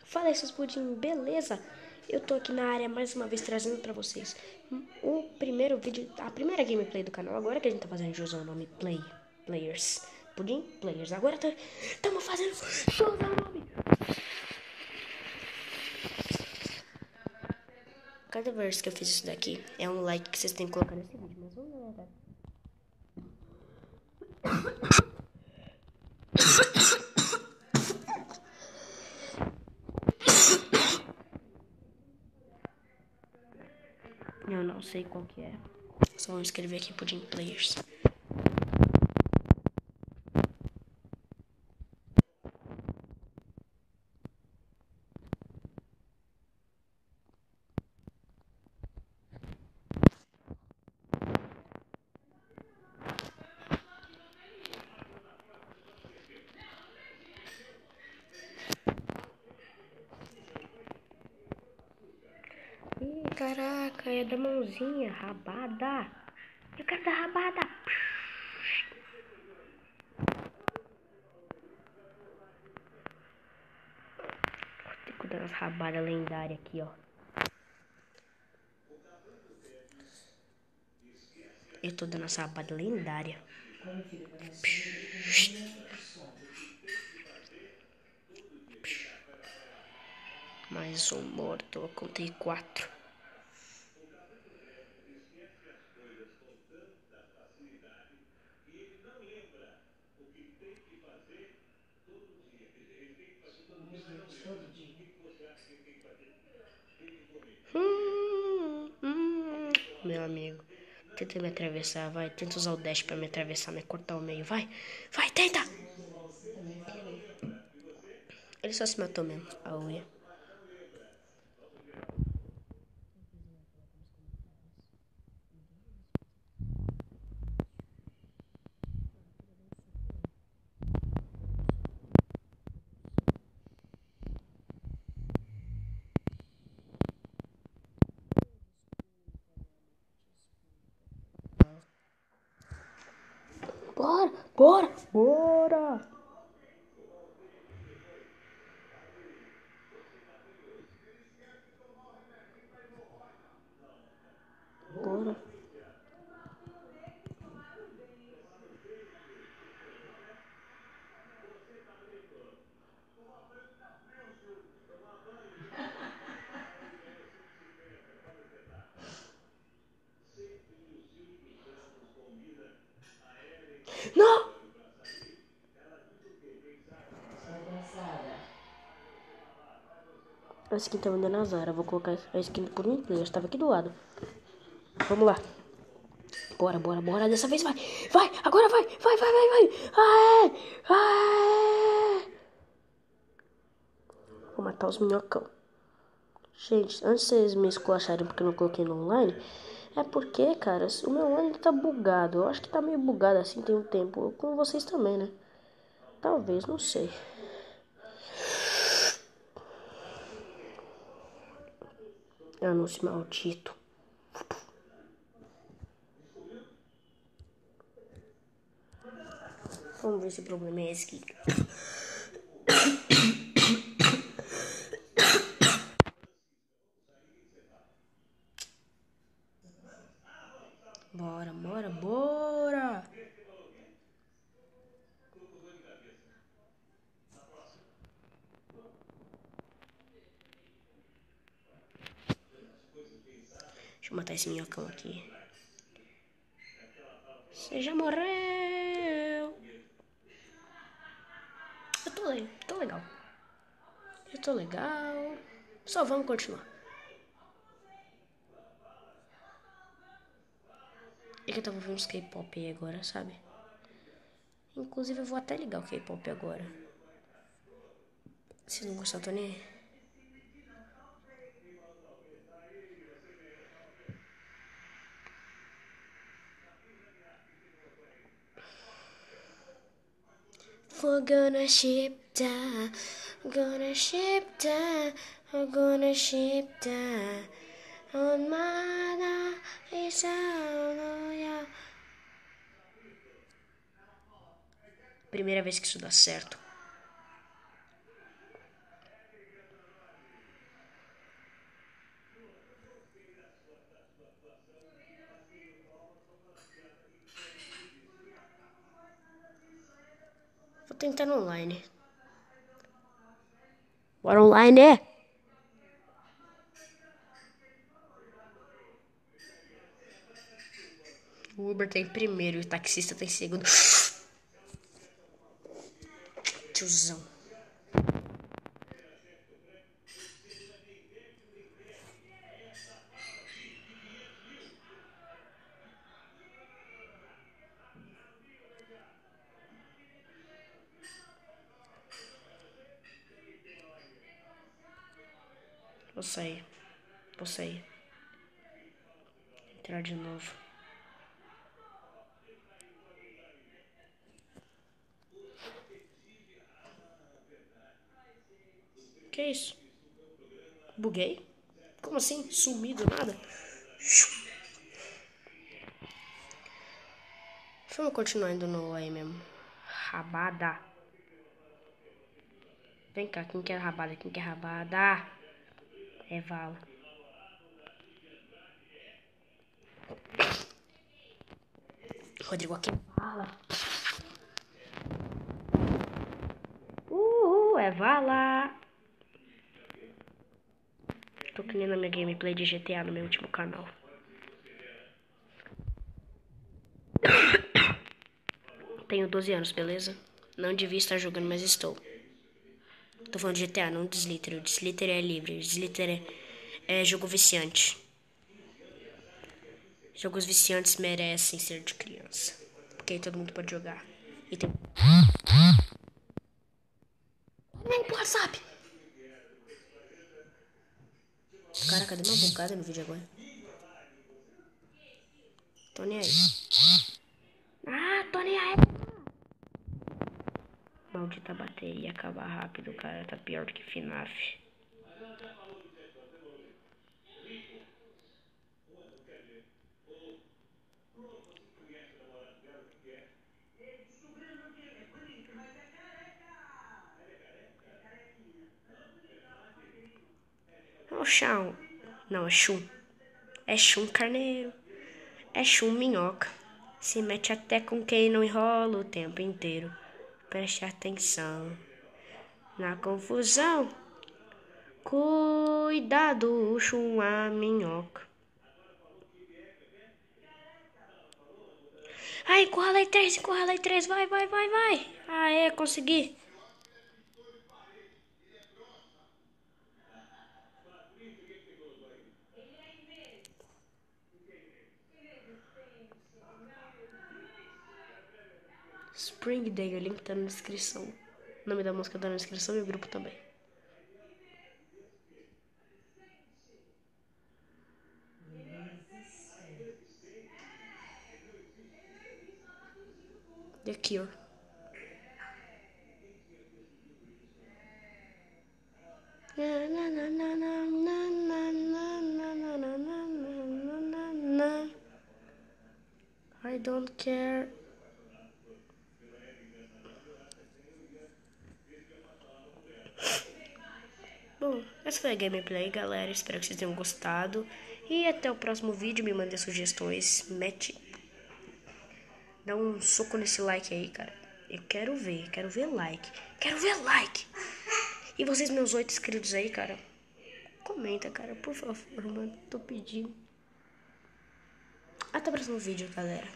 Fala aí, seus pudim, beleza? Eu tô aqui na área mais uma vez trazendo pra vocês o primeiro vídeo, a primeira gameplay do canal. Agora que a gente tá fazendo de usar o nome Players. Pudim Players. Agora estamos fazendo de usar o nome. Cada vez que eu fiz isso daqui é um like que vocês têm que colocar nesse vídeo. Mas vamos lá, cara. Eu não sei qual que é. Só vamos escrever aqui Pudim Players. Ih, caraca, é da mãozinha, rabada. Eu quero dar rabada. Tem que dar umas rabadas lendárias aqui, ó. Eu tô dando essa rabada lendária. Mais um morto, eu contei 4. Meu amigo, tenta me atravessar, vai. Tenta usar o dash pra me atravessar, me cortar o meio, vai. Vai, tenta! Ele só se matou mesmo, a unha. Bora, bora, bora! Bora. Não! A skin tá mandando azar. Eu vou colocar a skin por um player. Estava aqui do lado. Vamos lá. Bora, bora, bora. Dessa vez vai. Vai, agora vai. Vai, vai, vai, vai. Aê, aê. Vou matar os minhocão. Gente, antes de vocês me esculacharem porque eu não coloquei no online, é porque, cara, o meu online tá bugado. Eu acho que tá meio bugado assim tem um tempo. Com vocês também, né? Talvez, não sei. Anúncio maldito. Vamos ver se o problema é esse aqui. Bora, bora, bora! Deixa eu matar esse minhocão aqui. Você já morreu! Tô legal. Eu tô legal. Só vamos continuar. É que eu tava vendo uns K-pop aí agora, sabe? Inclusive eu vou até ligar o K-pop agora. Se não gostar, tô nem aí. We're gonna ship down, gonna ship down, we're gonna ship down. On my is yeah. Primeira vez que isso dá certo. Vou tentar no online. Bora online! O Uber tá em primeiro e o taxista tá em segundo. Tiozão. Vou sair. Entrar de novo. Que isso? Buguei? Como assim? Sumi do nada? Vamos continuar indo no aí mesmo. Rabada. Vem cá, quem quer rabada? É Vala. Rodrigo aqui fala. É Vala. Tô criando a minha gameplay de GTA no meu último canal. Tenho 12 anos, beleza? Não devia estar jogando, mas estou. Tô falando de GTA, não de Slither. O de Slither é livre. O de Slither é jogo viciante. Jogos viciantes merecem ser de criança. Porque aí todo mundo pode jogar. E tem... Nem pro WhatsApp! Caraca, deu uma bocada no vídeo agora. Tô nem aí. Tô nem aí! Maldita bateria, acaba rápido, cara. Tá pior do que FNAF. Ô, chão. Não, é chum. É chum carneiro. É chum minhoca. Se mete até com quem não enrola o tempo inteiro. Preste atenção. Na confusão. Cuidado, chum a minhoca. Ai, encurralei 3. Vai. Aê, consegui. Spring Day, o link tá na descrição. O nome da música tá na descrição e o grupo também. The Cure. I don't care. Bom, essa foi a gameplay, galera. Espero que vocês tenham gostado. E até o próximo vídeo. Me mandem sugestões. Dá um soco nesse like aí, cara. Eu quero ver like. E vocês, meus 8 inscritos aí, cara. Comenta, cara, por favor, mano. Tô pedindo. Até o próximo vídeo, galera.